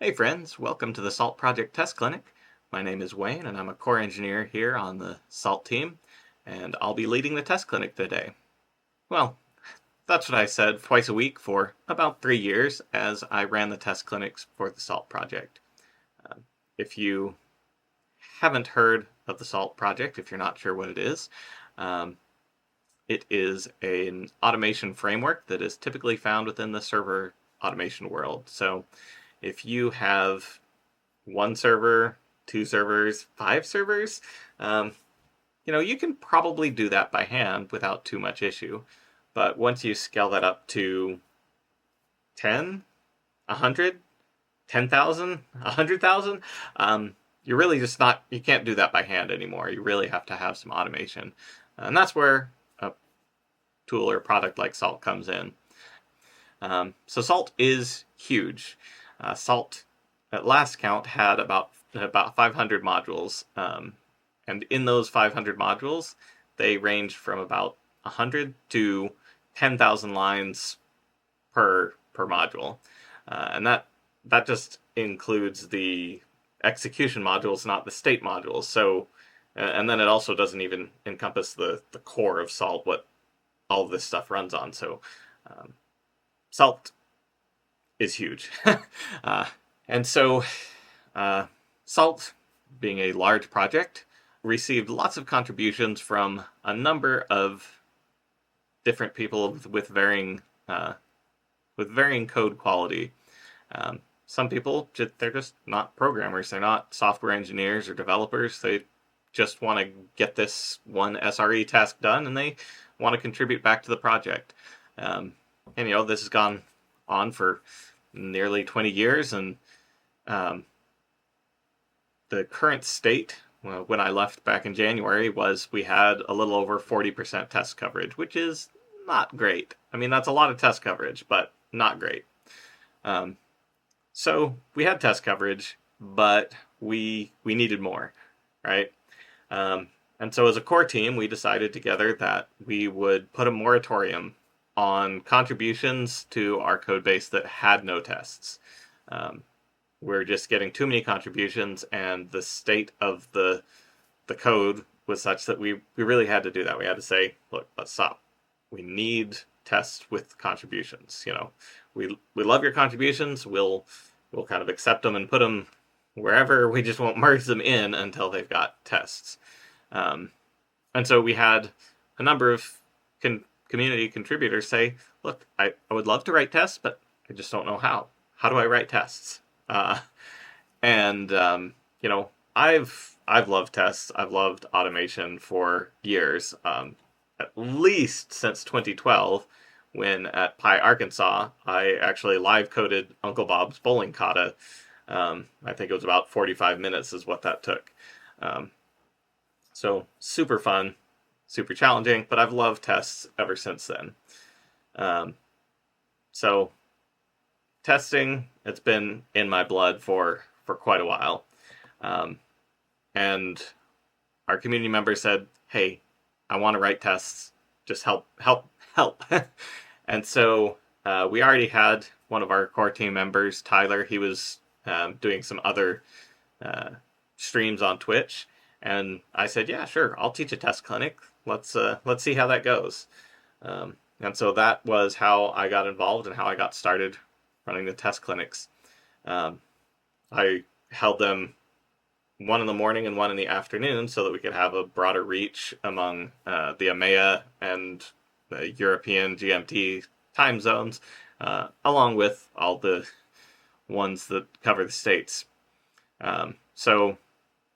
Hey friends, welcome to the Salt Project Test Clinic. My name is Wayne and I'm a core engineer here on the Salt team, and I'll be leading the test clinic today. Well, that's what I said twice a week for about 3 years as I ran the test clinics for the Salt Project. If you haven't heard of the Salt Project, if you're not sure what um, it is an automation framework that is typically found within the server automation world. So if you have one server, two servers, five servers, um, you can probably do that by hand without too much issue. But once you scale that up to 10, 100, 10,000, 100,000, you're really just not, you can't do that by hand anymore. You really have to have some automation. And that's where a tool or product like Salt comes in. So Salt is huge. Salt, at last count, had about 500 modules, and in those 500 modules, they range from about 100 to 10,000 lines per module, and that just includes the execution modules, not the state modules. So, and then it also doesn't even encompass the core of Salt, what all of this stuff runs on. So, um, Salt is huge. uh, and so, Salt, being a large project, received lots of contributions from a number of different people with varying code quality. Some people, they're just not programmers. They're not software engineers or developers. They just want to get this one SRE task done, and they want to contribute back to the project. And this has gone on for nearly 20 years, and the current state, when I left back in January, was we had a little over 40% test coverage, which is not great. I mean, that's a lot of test coverage, but not great. So we had test coverage, but we needed more, right? And so as a core team, we decided together that we would put a moratorium on contributions to our code base that had no tests. We're just getting too many contributions, and the state of the code was such that we really had to do that. We had to say, look, let's stop. We need tests with contributions. We love your contributions. We'll kind of accept them and put them wherever. We just won't merge them in until they've got tests. And so we had a number of community contributors say, look, I would love to write tests, but I just don't know how. How do I write tests? And I've loved tests. I've loved automation for years, at least since 2012, when at Pi Arkansas, I actually live coded Uncle Bob's bowling kata. I think it was about 45 minutes is what that took. So super fun, super challenging, but I've loved tests ever since then. So testing, it's been in my blood for quite a while. And our community member said, hey, I want to write tests. Just help. And so we already had one of our core team members, Tyler. He was doing some other streams on Twitch. And I said, yeah, sure, I'll teach a test clinic. Let's see how that goes. And so that was how I got involved and how I got started running the test clinics. I held them one in the morning and one in the afternoon so that we could have a broader reach among the EMEA and the European GMT time zones, along with all the ones that cover the states. So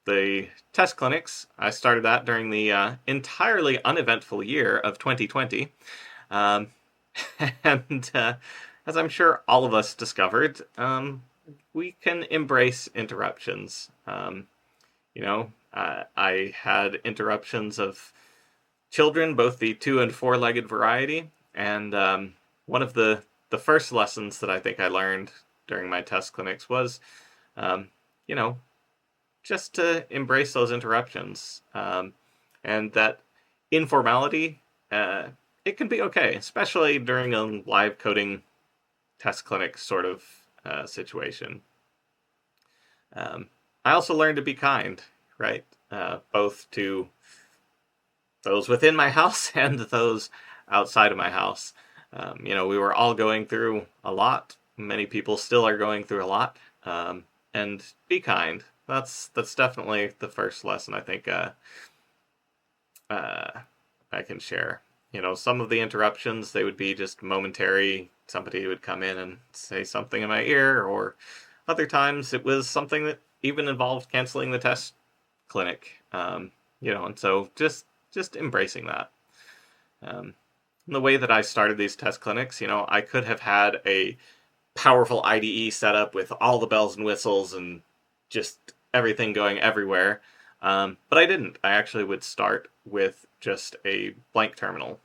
the test clinics, I started that during the entirely uneventful year of 2020. And as I'm sure all of us discovered, we can embrace interruptions. I had interruptions of children, both the 2- and 4-legged variety. And one of the first lessons that I think I learned during my test clinics was, just to embrace those interruptions. And that informality, it can be okay, especially during a live coding test clinic sort of situation. I also learned to be kind, right? Both to those within my house and those outside of my house. We were all going through a lot. Many people still are going through a lot. And be kind. That's definitely the first lesson I think I can share. Some of the interruptions, they would be just momentary. Somebody would come in and say something in my ear, or other times it was something that even involved canceling the test clinic. And so just embracing that. The way that I started these test clinics, I could have had a powerful IDE set up with all the bells and whistles and just everything going everywhere. But I didn't. I actually would start with just a blank terminal.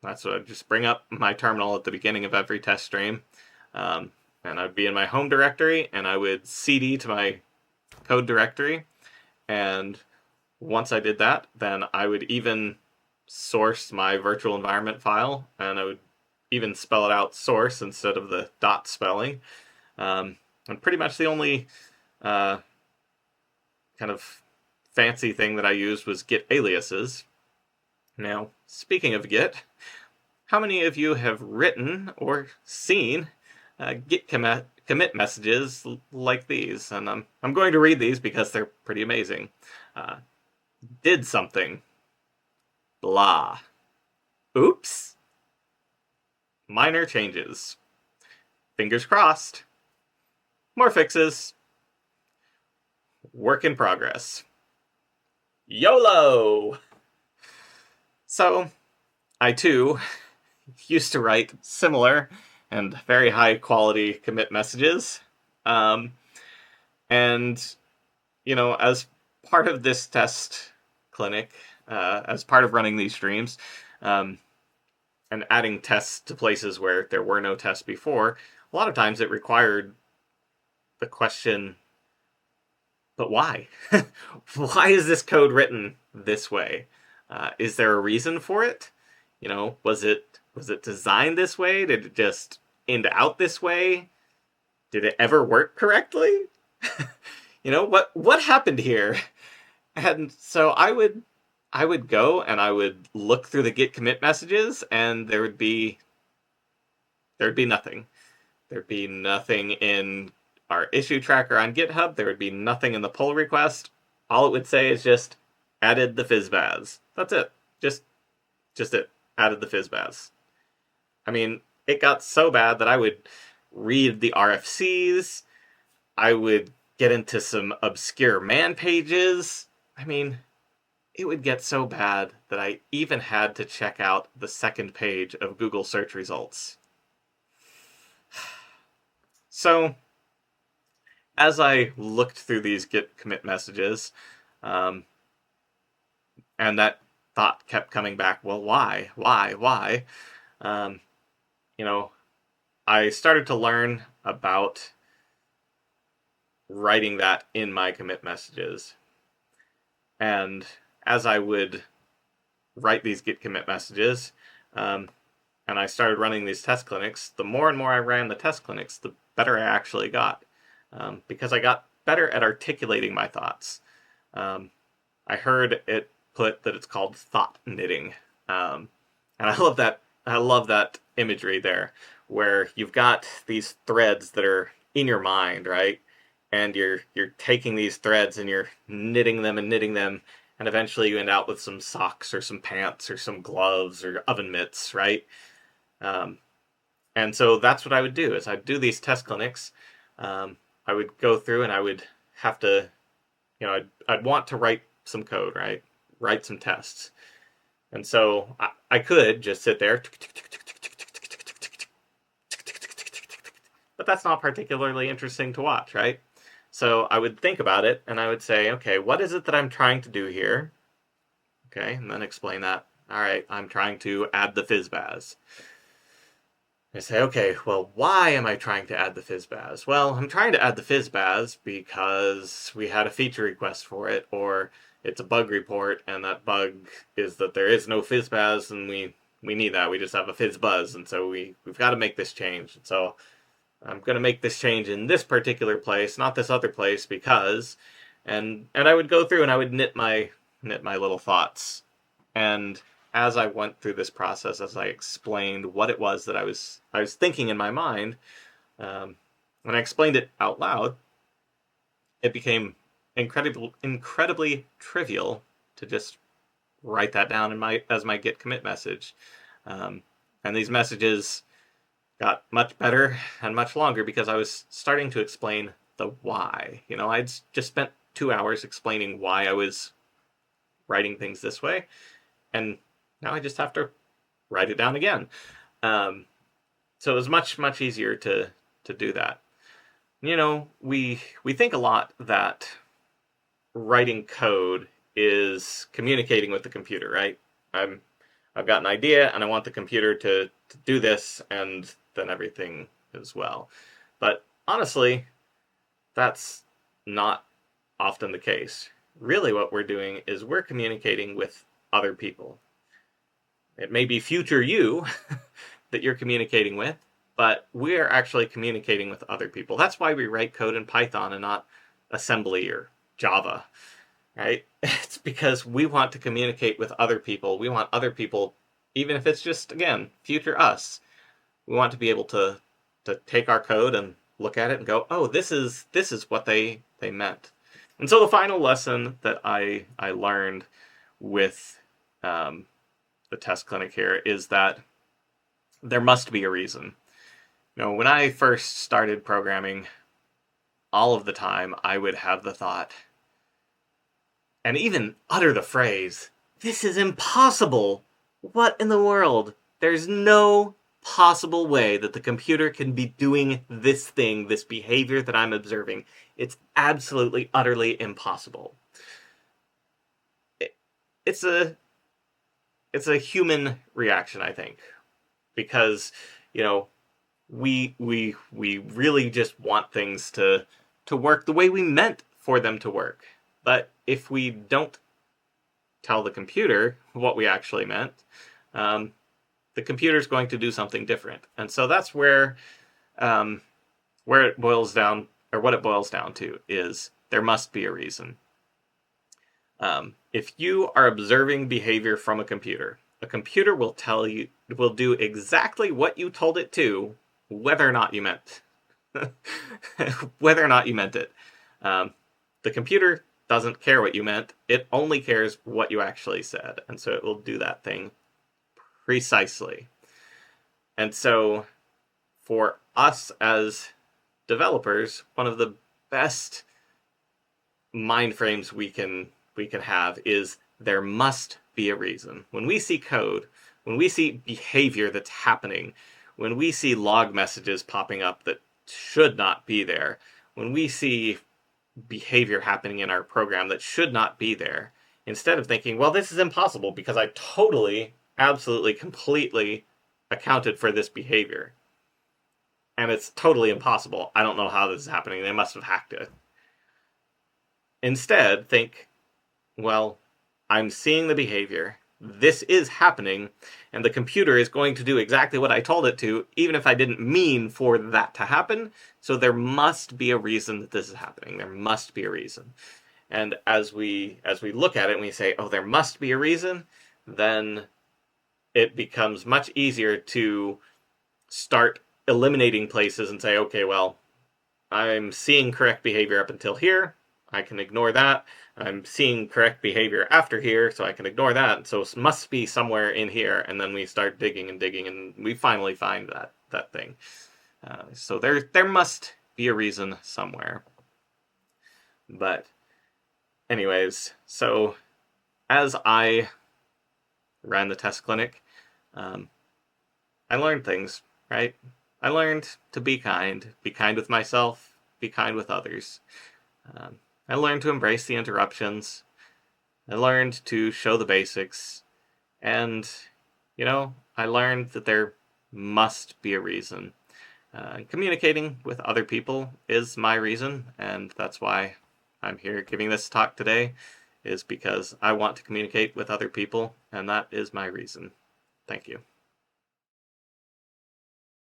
That's what I'd just bring up my terminal at the beginning of every test stream. And I'd be in my home directory, and I would CD to my code directory. And once I did that, then I would even source my virtual environment file, and I would even spell it out source instead of the dot spelling. And pretty much the only kind of fancy thing that I used was Git aliases. Now, speaking of Git, how many of you have written or seen Git commit messages like these? And I'm going to read these because they're pretty amazing. Did something. Blah. Oops. Minor changes. Fingers crossed. More fixes. Work in progress. YOLO! So, I too used to write similar and very high quality commit messages. And, as part of this test clinic, as part of running these streams, and adding tests to places where there were no tests before, a lot of times it required the question, but why? Why is this code written this way? Is there a reason for it? Was it designed this way? Did it just end out this way? Did it ever work correctly? What happened here? And so I would go and I would look through the Git commit messages, and there'd be nothing. There'd be nothing in our issue tracker on GitHub. There would be nothing in the pull request. All it would say is just added the fizzbaz. That's it. Just it. Added the fizzbaz. I mean, it got so bad that I would read the RFCs. I would get into some obscure man pages. I mean, it would get so bad that I even had to check out the second page of Google search results. So, as I looked through these Git commit messages, and that thought kept coming back, well, why? I started to learn about writing that in my commit messages. And as I would write these Git commit messages, and I started running these test clinics, the more and more I ran the test clinics, the better I actually got. Because I got better at articulating my thoughts. I heard it put that it's called thought knitting. And I love that imagery there, where you've got these threads that are in your mind, right? And you're taking these threads and you're knitting them, and eventually you end out with some socks or some pants or some gloves or oven mitts, right? And so that's what I would do, is I'd do these test clinics. I would go through and I would have to, I'd want to write some code, right? Write some tests. And so I could just sit there, but that's not particularly interesting to watch, right? So I would think about it and I would say, okay, what is it that I'm trying to do here? Okay, and then explain that. All right, I'm trying to add the fizzbaz. I say, okay, well, why am I trying to add the fizzbaz? Well, I'm trying to add the fizzbaz because we had a feature request for it, or it's a bug report, and that bug is that there is no fizzbaz, and we need that. We just have a fizzbuzz, and so we've got to make this change. And so I'm going to make this change in this particular place, not this other place, because, and I would go through and I would knit my little thoughts. And as I went through this process, as I explained what it was that I was thinking in my mind, when I explained it out loud, it became incredibly trivial to just write that down as my git commit message. And these messages got much better and much longer because I was starting to explain the why. I'd just spent 2 hours explaining why I was writing things this way, and now I just have to write it down again. So it was much easier to do that. We think a lot that writing code is communicating with the computer, right? I've got an idea and I want the computer to do this, and then everything as well. But honestly, that's not often the case. Really what we're doing is we're communicating with other people. It may be future you that you're communicating with, but we're actually communicating with other people. That's why we write code in Python and not assembly or Java, right? It's because we want to communicate with other people. We want other people, even if it's just, again, future us, we want to be able to take our code and look at it and go, oh, this is what they meant. And so the final lesson that I learned with the test clinic here is that there must be a reason. When I first started programming, all of the time I would have the thought, and even utter the phrase, this is impossible. What in the world? There's no possible way that the computer can be doing this thing, this behavior that I'm observing. It's absolutely, utterly impossible. It's a human reaction, I think, because, we really just want things to work the way we meant for them to work. But if we don't tell the computer what we actually meant, the computer's going to do something different. And so that's where it boils down, or what it boils down to, is there must be a reason. If you are observing behavior from a computer will do exactly what you told it to, whether or not you meant it. The computer doesn't care what you meant. It only cares what you actually said. And so it will do that thing precisely. And so for us as developers, one of the best mind frames we can have is there must be a reason. When we see code, when we see behavior that's happening, when we see log messages popping up that should not be there, when we see behavior happening in our program that should not be there, instead of thinking, well, this is impossible because I totally, absolutely, completely accounted for this behavior, and it's totally impossible. I don't know how this is happening. They must have hacked it. Instead, think, well, I'm seeing the behavior. This is happening, and the computer is going to do exactly what I told it to, even if I didn't mean for that to happen. So there must be a reason that this is happening. There must be a reason. And as we look at it and we say, oh, there must be a reason, then it becomes much easier to start eliminating places and say, okay, well, I'm seeing correct behavior up until here. I can ignore that. I'm seeing correct behavior after here, so I can ignore that. So it must be somewhere in here, and then we start digging, and we finally find that thing. So there must be a reason somewhere. But anyways, so as I ran the test clinic, I learned things, right? I learned to be kind with myself, be kind with others. I learned to embrace the interruptions. I learned to show the basics. And, I learned that there must be a reason. Communicating with other people is my reason, and that's why I'm here giving this talk today, is because I want to communicate with other people, and that is my reason. Thank you.